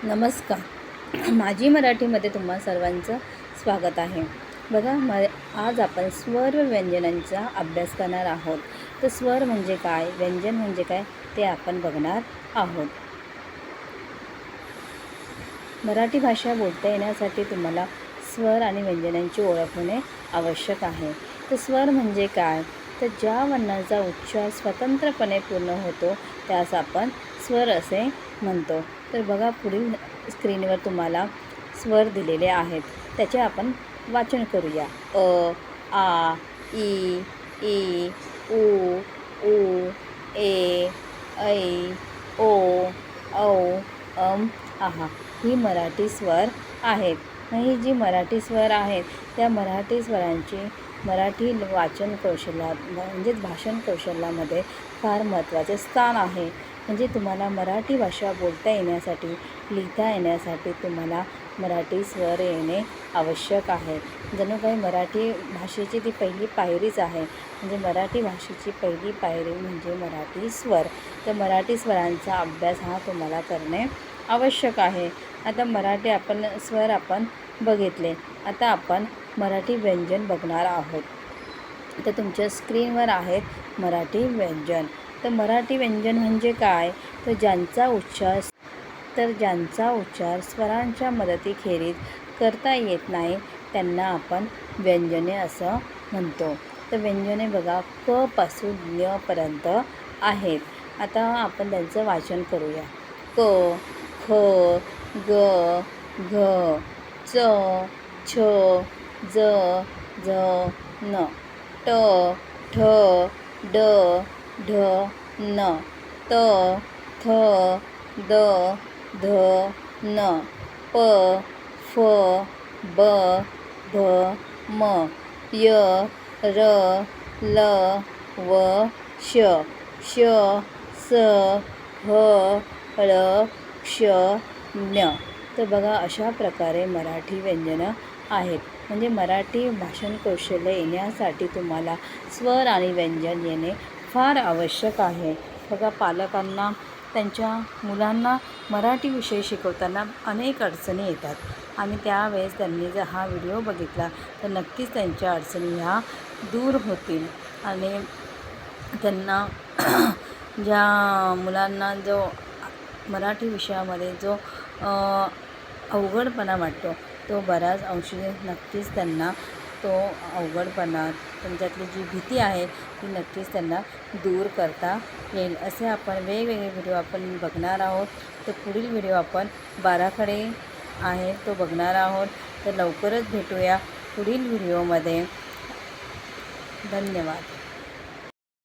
नमस्कार. माझी मराठीमध्ये तुम्हा सर्वांचं स्वागत आहे. बघा आज आपण स्वर व्यंजनांचा अभ्यास करणार आहोत. तर स्वर म्हणजे काय, व्यंजन म्हणजे काय ते आपण बघणार आहोत. मराठी भाषा बोलता येण्यासाठी तुम्हाला स्वर आणि व्यंजनांची ओळख होणे आवश्यक आहे. तर स्वर म्हणजे काय, तर ज्या वर्णाचा उच्चार स्वतंत्रपणे पूर्ण होतो त्यास आपण स्वर असे म्हणतो. तर बघा पुढील स्क्रीनवर तुम्हाला स्वर दिलेले आहेत, त्याचे आपण वाचन करूया. अ, आ, ई, ई, उ, ऊ, ए, ऐ, ओ, औ, आहा. ही मराठी स्वर आहेत. ही जी मराठी स्वर आहेत त्या मराठी स्वरांची मराठी वाचन कौशल्यात म्हणजेच भाषण कौशल्यामध्ये फार महत्त्वाचे स्थान आहे. म्हणजे तुम्हाला मराठी भाषा बोलता येण्यासाठी, लिहिता येण्यासाठी तुम्हाला मराठी स्वर येणे आवश्यक आहे. जणू काही मराठी भाषेची ती पहिली पायरीच आहे. म्हणजे मराठी भाषेची पहिली पायरी म्हणजे मराठी स्वर. तर मराठी स्वरांचा अभ्यास हा तुम्हाला करणे आवश्यक आहे. आता मराठी स्वर आपण बघितले. आता आपण मराठी व्यंजन बघणार आहोत. तर तुमच्या स्क्रीनवर आहेत मराठी व्यंजन. तर मराठी व्यंजन म्हणजे काय, तर ज्यांचा उच्चार स्वरांच्या मदतीखेरीज करता येत नाही त्यांना आपण व्यंजने असं म्हणतो. तर व्यंजने बघा क पासून ञ पर्यंत आहेत. आता आपण त्यांचं वाचन करूया. क, ख, ग, घ, च, छ, ज, झ, न, ट, ठ, ड, ढ, न, त, थ, द, ध, न, प, फ, ब, भ, म, य, र, ल, व, श, श, स, ह, ळ, क्ष, ज्ञ. तर बघा अशा प्रकारे मराठी व्यंजनं आहेत. म्हणजे मराठी भाषण कौशल्य येण्यासाठी तुम्हाला स्वर आणि व्यंजन येणे फार आवश्यक आहे. बघा पालकांना त्यांच्या मुलांना मराठी विषय शिकवताना अनेक अडचणी येतात आणि त्यावेळेस त्यांनी जर हा व्हिडिओ बघितला तर नक्कीच त्यांच्या अडचणी ह्या दूर होतील. आणि त्यांना ज्या मुलांना जो मराठी विषयामध्ये जो अवघडपणा वाटतो तो बऱ्याच अंशी नक्कीच त्यांना तो अवघडपणा, त्यांच्यातली जी भीती आहे ती नक्कीच त्यांना दूर करता येईल. असे आपण वेगवेगळे व्हिडिओ आपण बघणार आहोत. तर पुढील व्हिडिओ आपण 12कडे आहे तो बघणार आहोत. तर लवकरच भेटूया पुढील व्हिडिओमध्ये. धन्यवाद.